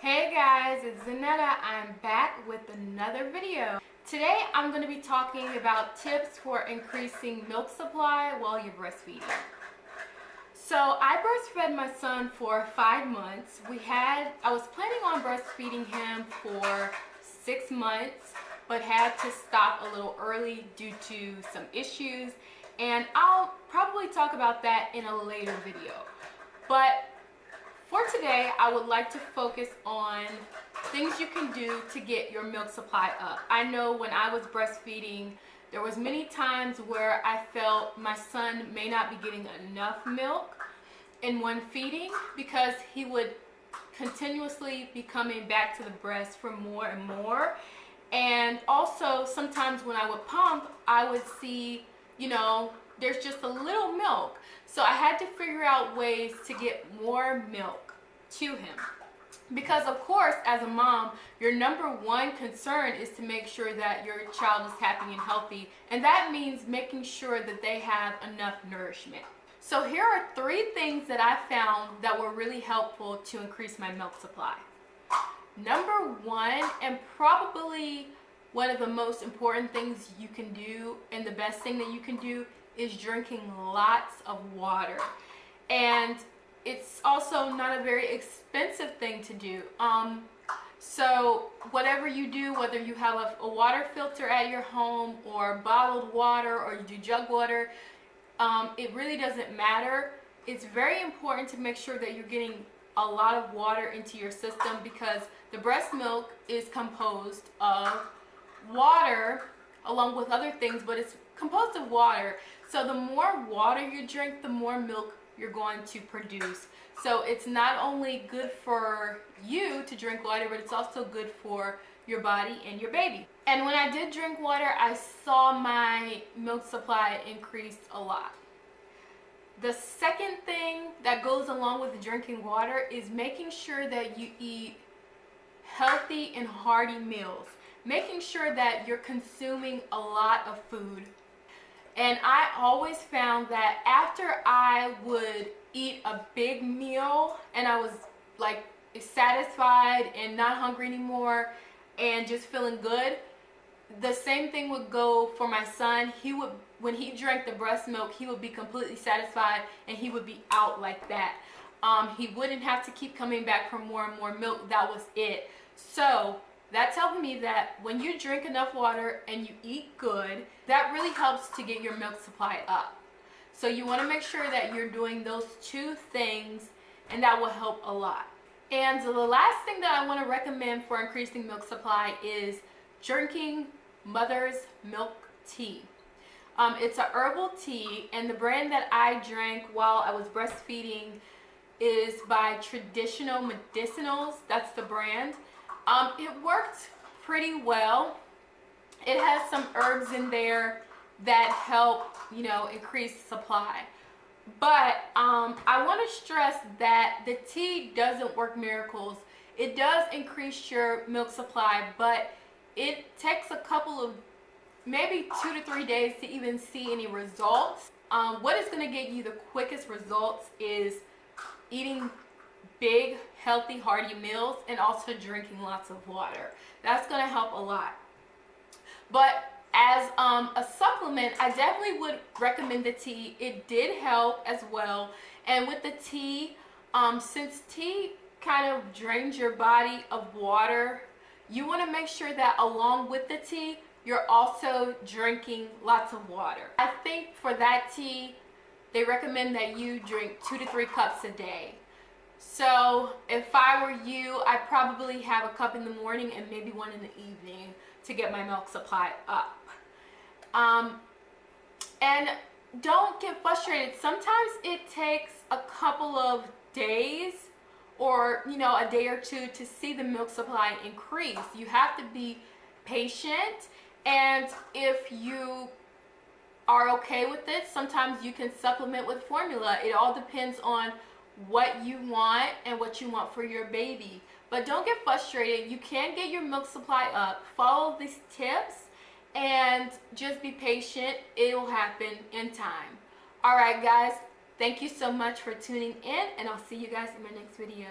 Hey guys, it's Zanetta. I'm back with another video. Today I'm going to be talking about tips for increasing milk supply while you're breastfeeding. So I breastfed my son for 5 months. I was planning on breastfeeding him for 6 months, but had to stop a little early due to some issues, and I'll probably talk about that in a later video. But for today, I would like to focus on things you can do to get your milk supply up. I know when I was breastfeeding, there was many times where I felt my son may not be getting enough milk in one feeding because he would continuously be coming back to the breast for more and more. And also sometimes when I would pump, I would see, there's just a little milk. So I had to figure out ways to get more milk to him. Because of course, as a mom, your number one concern is to make sure that your child is happy and healthy. And that means making sure that they have enough nourishment. So here are 3 things that I found that were really helpful to increase my milk supply. Number 1, and probably one of the most important things you can do, and the best thing that you can do, is drinking lots of water. And it's also not a very expensive thing to do. So whatever you do, whether you have a water filter at your home or bottled water or you do jug water, it really doesn't matter. It's very important to make sure that you're getting a lot of water into your system, because the breast milk is composed of water along with other things, but it's composed of water. So the more water you drink, the more milk you're going to produce. So it's not only good for you to drink water, but it's also good for your body and your baby. And when I did drink water, I saw my milk supply increase a lot. The second thing that goes along with drinking water is making sure that you eat healthy and hearty meals. Making sure that you're consuming a lot of food. And I always found that after I would eat a big meal and I was like satisfied and not hungry anymore and just feeling good, the same thing would go for my son. When he drank the breast milk, he would be completely satisfied and he would be out like that. He wouldn't have to keep coming back for more and more milk. That was it. So that tells me that when you drink enough water and you eat good, that really helps to get your milk supply up. So you want to make sure that you're doing those 2 things, and that will help a lot. And the last thing that I want to recommend for increasing milk supply is drinking mother's milk tea. It's a herbal tea, and the brand that I drank while I was breastfeeding is by Traditional Medicinals. That's the brand. It worked pretty well. It has some herbs in there that help, increase supply. But I want to stress that the tea doesn't work miracles. It does increase your milk supply, but it takes a couple of, maybe 2 to 3 days to even see any results. What is going to get you the quickest results is eating big, healthy, hearty meals and also drinking lots of water. That's going to help a lot. But as a supplement, I definitely would recommend the tea. It did help as well. And with the tea, since tea kind of drains your body of water, you want to make sure that along with the tea, you're also drinking lots of water. I think for that tea, they recommend that you drink 2 to 3 cups a day. So if I were you, I'd probably have a cup in the morning and maybe 1 in the evening to get my milk supply up. And don't get frustrated. Sometimes it takes a couple of days or, a day or 2 to see the milk supply increase. You have to be patient, and if you are okay with it, sometimes you can supplement with formula. It all depends on what you want and what you want for your baby. But don't get frustrated. You can get your milk supply up. Follow these tips and just be patient. It will happen in time. All right, guys. Thank you so much for tuning in, and I'll see you guys in my next video.